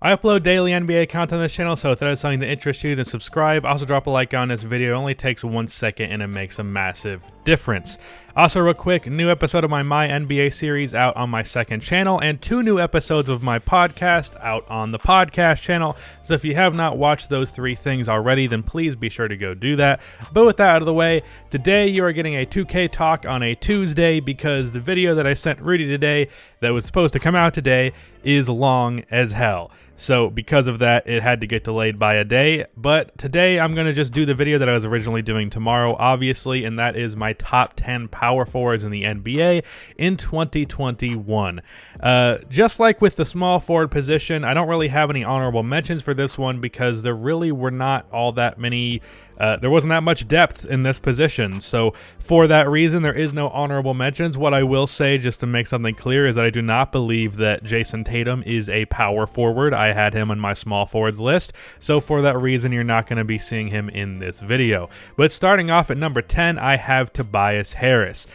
I upload daily NBA content on this channel, so if that is something that interests you, then subscribe. Also drop a like on this video. It only takes 1 second and it makes a massive difference. Also, real quick, new episode of my NBA series out on my second channel, and 2 new episodes of my podcast out on the podcast channel. So if you have not watched those 3 things already, then please be sure to go do that. But with that out of the way, today you are getting a 2K talk on a Tuesday because the video that I sent Rudy today that was supposed to come out today is long as hell. So because of that, it had to get delayed by a day. But today I'm going to just do the video that I was originally doing tomorrow, obviously, and that is my top 10 power forwards in the NBA in 2021. Just like with the small forward position, I don't really have any honorable mentions for this one because there really were not all that many. There wasn't that much depth in this position, so for that reason, there is no honorable mentions. What I will say, just to make something clear, is that I do not believe that Jason Tatum is a power forward. I had him on my small forwards list, so for that reason, you're not going to be seeing him in this video. But starting off at number 10, I have Tobias Harris.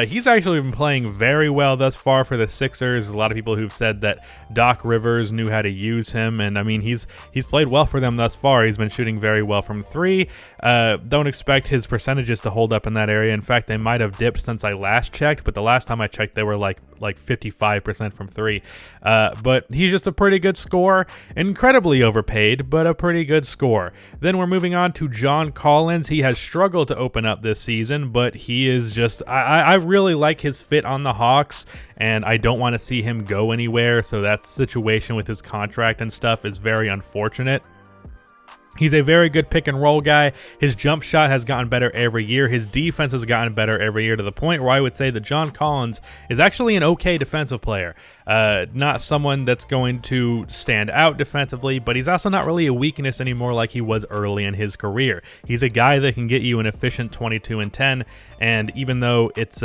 He's actually been playing very well thus far for the Sixers. A lot of people who've said that Doc Rivers knew how to use him, and I mean, he's played well for them thus far. He's been shooting very well from 3. Don't expect his percentages to hold up in that area. In fact, they might have dipped since I last checked, but the last time I checked, they were like 55% from 3. But he's just a pretty good scorer. Incredibly overpaid, but a pretty good scorer. Then we're moving on to John Collins. He has struggled to open up this season, but he is just, I really like his fit on the Hawks, and I don't want to see him go anywhere, so that situation with his contract and stuff is very unfortunate. He's a very good pick and roll guy. His jump shot has gotten better every year. His defense has gotten better every year to the point where I would say that John Collins is actually an okay defensive player. Not someone that's going to stand out defensively, but he's also not really a weakness anymore like he was early in his career. He's a guy that can get you an efficient 22 and 10, and even though it's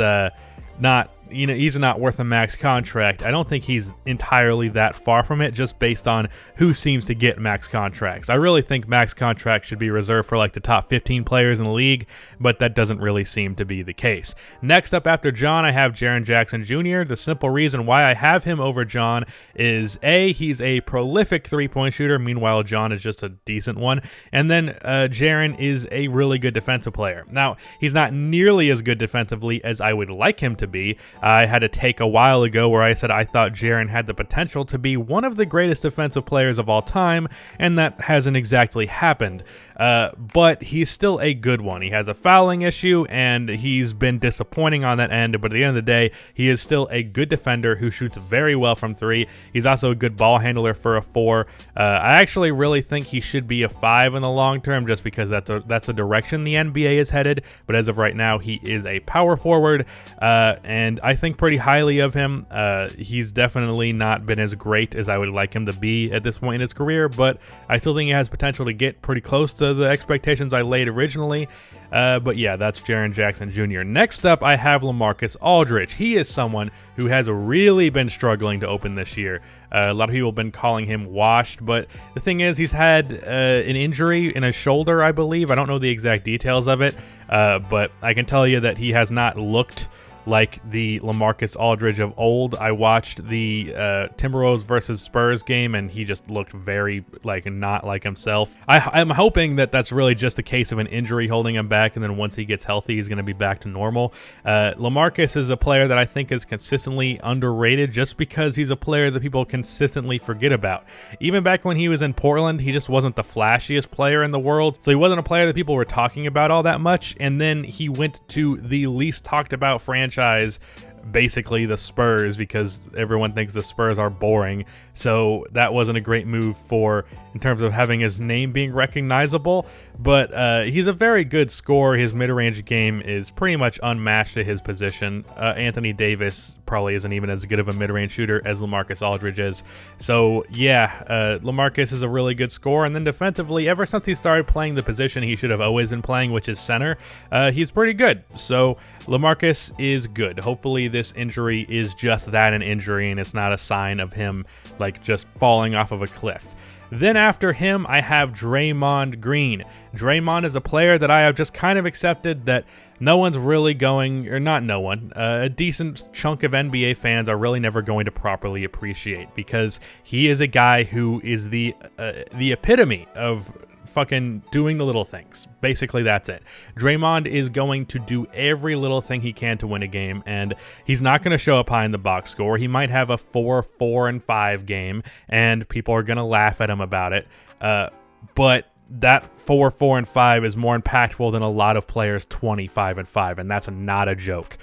he's not worth a max contract, I don't think he's entirely that far from it just based on who seems to get max contracts. I really think max contracts should be reserved for like the top 15 players in the league, but that doesn't really seem to be the case. Next up after John, I have Jaron Jackson Jr. The simple reason why I have him over John is A, he's a prolific three-point shooter, meanwhile John is just a decent one, and then Jaron is a really good defensive player. Now, he's not nearly as good defensively as I would like him to be. I had a take a while ago where I said I thought Jaron had the potential to be one of the greatest defensive players of all time, and that hasn't exactly happened. But he's still a good one. He has a fouling issue, and he's been disappointing on that end, but at the end of the day, he is still a good defender who shoots very well from 3. He's also a good ball handler for a 4. I actually really think he should be a 5 in the long term just because that's the direction the NBA is headed, but as of right now, he is a power forward, and I think pretty highly of him. He's definitely not been as great as I would like him to be at this point in his career, but I still think he has potential to get pretty close to the expectations I laid originally. But yeah, that's Jaron Jackson Jr. Next up, I have Lamarcus Aldridge. He is someone who has really been struggling to open this year. A lot of people have been calling him washed, but the thing is, he's had an injury in his shoulder, I believe. I don't know the exact details of it, but I can tell you that he has not looked like the Lamarcus Aldridge of old. I watched the Timberwolves versus Spurs game, and he just looked very not like himself. I'm hoping that that's really just a case of an injury holding him back, and then once he gets healthy, he's going to be back to normal. Lamarcus is a player that I think is consistently underrated just because he's a player that people consistently forget about. Even back when he was in Portland, he just wasn't the flashiest player in the world, so he wasn't a player that people were talking about all that much, and then he went to the least talked about franchise, basically the Spurs, because everyone thinks the Spurs are boring. So that wasn't a great move in terms of having his name being recognizable, but he's a very good scorer. His mid-range game is pretty much unmatched at his position. Anthony Davis probably isn't even as good of a mid-range shooter as Lamarcus Aldridge is. So yeah, Lamarcus is a really good scorer, and then defensively, ever since he started playing the position he should have always been playing, which is center, he's pretty good. So Lamarcus is good. Hopefully this injury is just that, an injury, and it's not a sign of him just falling off of a cliff. Then after him, I have Draymond Green. Draymond is a player that I have just kind of accepted that no one's really going, or not no one, a decent chunk of NBA fans are really never going to properly appreciate, because he is a guy who is the epitome of fucking doing the little things. Basically, that's it. Draymond is going to do every little thing he can to win a game, and he's not going to show up high in the box score. He might have a 4-4-5 game, and people are going to laugh at him about it. But that 4-4-5 is more impactful than a lot of players 25-5, and that's not a joke.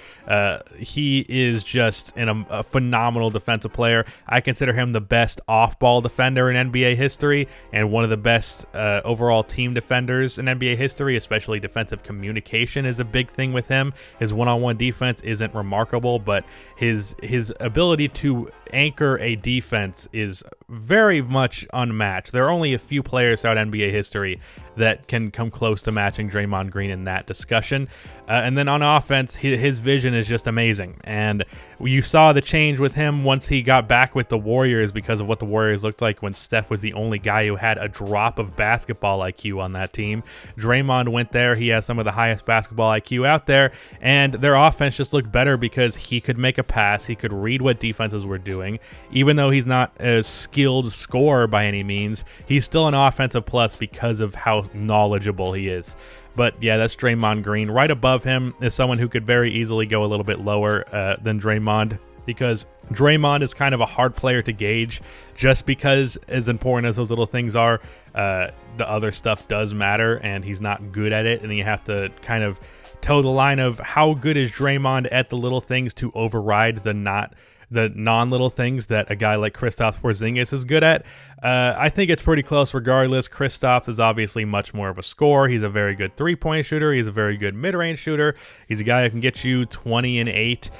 He is just a phenomenal defensive player. I consider him the best off-ball defender in NBA history, and one of the best overall team defenders in NBA history, especially defensive communication is a big thing with him. His one-on-one defense isn't remarkable, but his ability to anchor a defense is very much unmatched. There are only a few players throughout NBA history that can come close to matching Draymond Green in that discussion. And then on offense, his vision is just amazing. And you saw the change with him once he got back with the Warriors because of what the Warriors looked like when Steph was the only guy who had a drop of basketball IQ on that team. Draymond went there. He has some of the highest basketball IQ out there. And their offense just looked better because he could make a pass. He could read what defenses were doing. Even though he's not a skilled scorer by any means, he's still an offensive plus because of how knowledgeable he is. But yeah, that's Draymond Green. Right above him is someone who could very easily go a little bit lower than Draymond, because Draymond is kind of a hard player to gauge, just because as important as those little things are, the other stuff does matter, and he's not good at it, and you have to kind of toe the line of how good is Draymond at the little things to override the non-little things that a guy like Kristaps Porzingis is good at. I think it's pretty close regardless. Kristaps is obviously much more of a scorer. He's a very good three-point shooter. He's a very good mid-range shooter. He's a guy who can get you 20 and 8.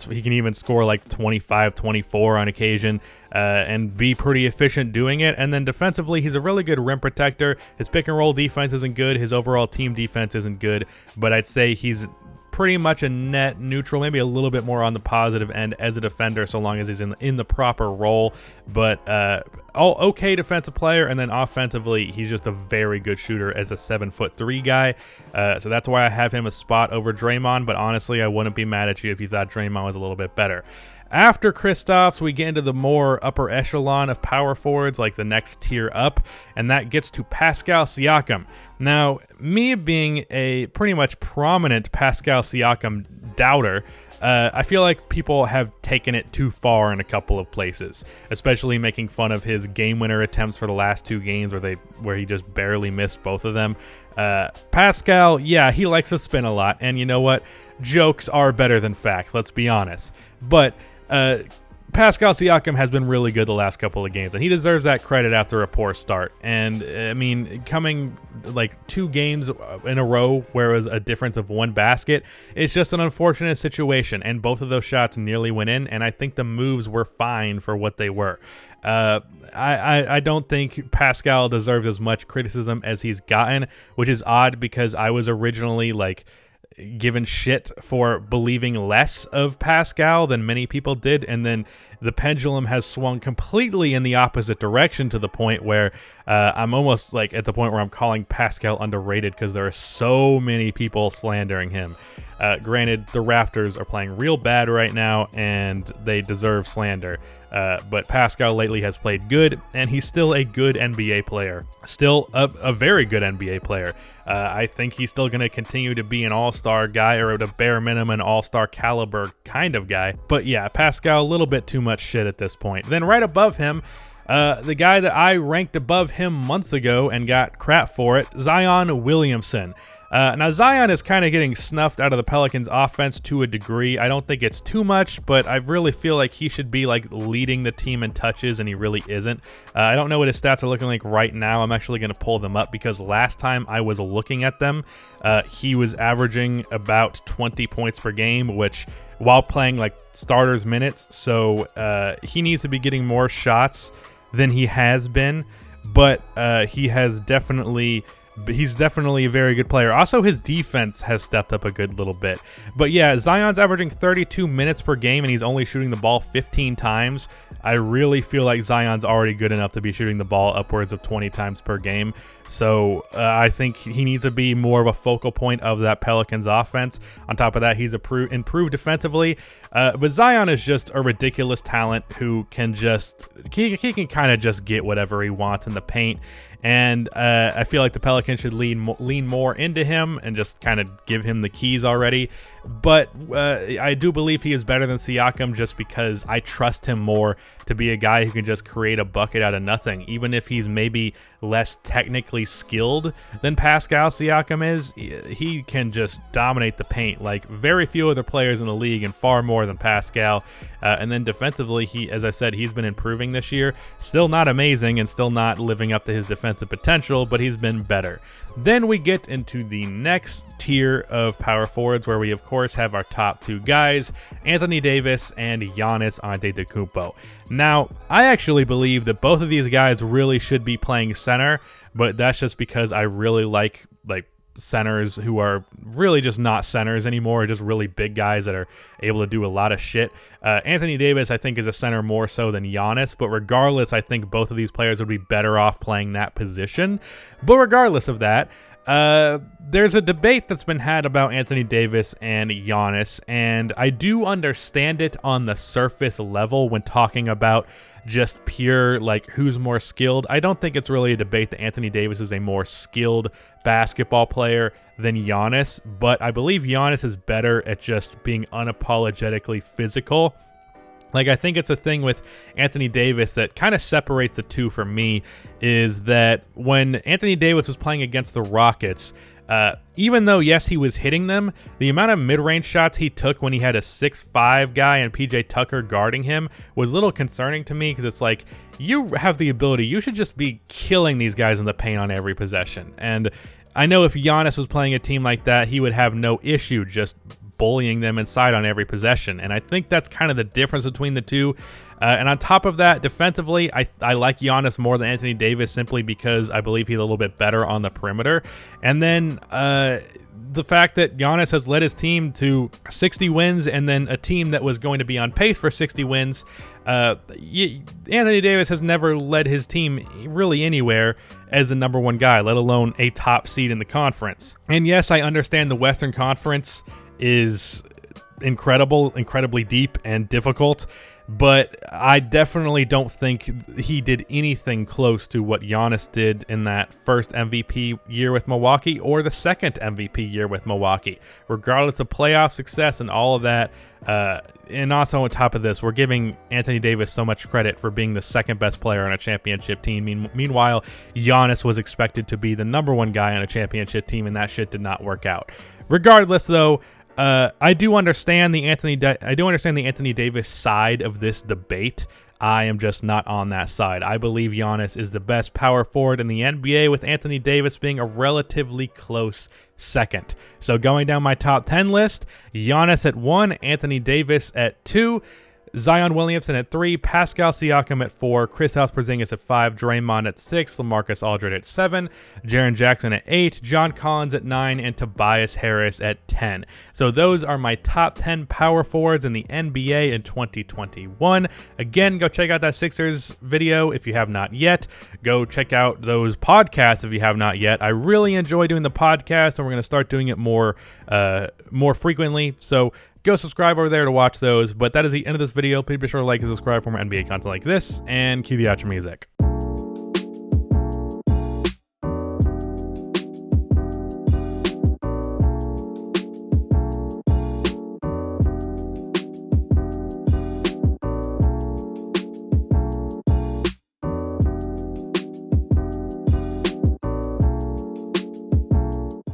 He can even score like 25, 24 on occasion and be pretty efficient doing it. And then defensively, he's a really good rim protector. His pick-and-roll defense isn't good. His overall team defense isn't good. But I'd say he's pretty much a net neutral, maybe a little bit more on the positive end as a defender, so long as he's in the proper role. But okay defensive player, and then offensively, he's just a very good shooter as a 7'3" guy. So that's why I have him a spot over Draymond. But honestly, I wouldn't be mad at you if you thought Draymond was a little bit better. After Kristaps, we get into the more upper echelon of power forwards, like the next tier up, and that gets to Pascal Syakum. Now, me being a pretty much prominent Pascal Syakum doubter, I feel like people have taken it too far in a couple of places, especially making fun of his game-winner attempts for the last 2 games where he just barely missed both of them. Pascal, yeah, he likes to spin a lot, and you know what? Jokes are better than facts, let's be honest. But Pascal Syakum has been really good the last couple of games, and he deserves that credit after a poor start. And I mean, coming like 2 games in a row where it was a difference of 1 basket, it's just an unfortunate situation, and both of those shots nearly went in, and I think the moves were fine for what they were. I don't think Pascal deserves as much criticism as he's gotten, which is odd because I was originally like given shit for believing less of Pascal than many people did, and then the pendulum has swung completely in the opposite direction to the point where I'm almost like at the point where I'm calling Pascal underrated because there are so many people slandering him. Granted, the Raptors are playing real bad right now, and they deserve slander. But Pascal lately has played good, and he's still a good NBA player. Still a very good NBA player. I think he's still going to continue to be an all-star guy, or at a bare minimum an all-star caliber kind of guy. But yeah, Pascal, a little bit too much shit at this point. Then right above him, the guy that I ranked above him months ago and got crap for it, Zion Williamson. Now, Zion is kind of getting snuffed out of the Pelicans' offense to a degree. I don't think it's too much, but I really feel like he should be like leading the team in touches, and he really isn't. I don't know what his stats are looking like right now. I'm actually going to pull them up because last time I was looking at them, he was averaging about 20 points per game, which while playing like starters minutes. So he needs to be getting more shots than he has been, but he has definitely but he's definitely a very good player. Also, his defense has stepped up a good little bit. But yeah, Zion's averaging 32 minutes per game, and he's only shooting the ball 15 times. I really feel like Zion's already good enough to be shooting the ball upwards of 20 times per game. So I think he needs to be more of a focal point of that Pelicans offense. On top of that, he's improved defensively. But Zion is just a ridiculous talent who can just he can kind of just get whatever he wants in the paint. And I feel like the Pelicans should lean more into him and just kind of give him the keys already. But I do believe he is better than Syakum just because I trust him more to be a guy who can just create a bucket out of nothing. Even if he's maybe less technically skilled than Pascal Syakum is, he can just dominate the paint like very few other players in the league and far more than Pascal. And then defensively, as I said, he's been improving this year. Still not amazing and still not living up to his defensive potential, but he's been better. Then we get into the next tier of power forwards where we, of course, have our top two guys, Anthony Davis and Giannis Antetokounmpo. Now, I actually believe that both of these guys really should be playing center, but that's just because I really like centers who are really just not centers anymore, just really big guys that are able to do a lot of shit. Anthony Davis, I think, is a center more so than Giannis, but regardless, I think both of these players would be better off playing that position. But regardless of that, there's a debate that's been had about Anthony Davis and Giannis, and I do understand it on the surface level when talking about just pure, like, who's more skilled. I don't think it's really a debate that Anthony Davis is a more skilled basketball player than Giannis, but I believe Giannis is better at just being unapologetically physical. Like, I think it's a thing with Anthony Davis that kind of separates the two for me, is that when Anthony Davis was playing against the Rockets, even though, yes, he was hitting them, the amount of mid-range shots he took when he had a 6'5" guy and PJ Tucker guarding him was a little concerning to me, because it's like, you have the ability, you should just be killing these guys in the paint on every possession. And I know if Giannis was playing a team like that, he would have no issue just bullying them inside on every possession. And I think that's kind of the difference between the two. And on top of that, defensively, I like Giannis more than Anthony Davis simply because I believe he's a little bit better on the perimeter. And then the fact that Giannis has led his team to 60 wins and then a team that was going to be on pace for 60 wins, Anthony Davis has never led his team really anywhere as the number one guy, let alone a top seed in the conference. And yes, I understand the Western Conference is incredibly deep and difficult, but I definitely don't think he did anything close to what Giannis did in that first MVP year with Milwaukee or the second MVP year with Milwaukee. Regardless of playoff success and all of that, and also on top of this, we're giving Anthony Davis so much credit for being the second best player on a championship team. Meanwhile, Giannis was expected to be the number one guy on a championship team, and that shit did not work out. Regardless, though, I do understand the Anthony Davis side of this debate. I am just not on that side. I believe Giannis is the best power forward in the NBA, with Anthony Davis being a relatively close second. So going down my top 10 list, Giannis at 1, Anthony Davis at 2, Zion Williamson at 3, Pascal Syakum at 4, Kristaps Porzingis at 5, Draymond at 6, Lamarcus Aldridge at 7, Jaron Jackson at 8, John Collins at 9, and Tobias Harris at 10. So those are my top 10 power forwards in the NBA in 2021. Again, go check out that Sixers video if you have not yet. Go check out those podcasts if you have not yet. I really enjoy doing the podcast, and we're going to start doing it more frequently. So go subscribe over there to watch those. But that is the end of this video. Please be sure to like and subscribe for more NBA content like this, and cue the outro music.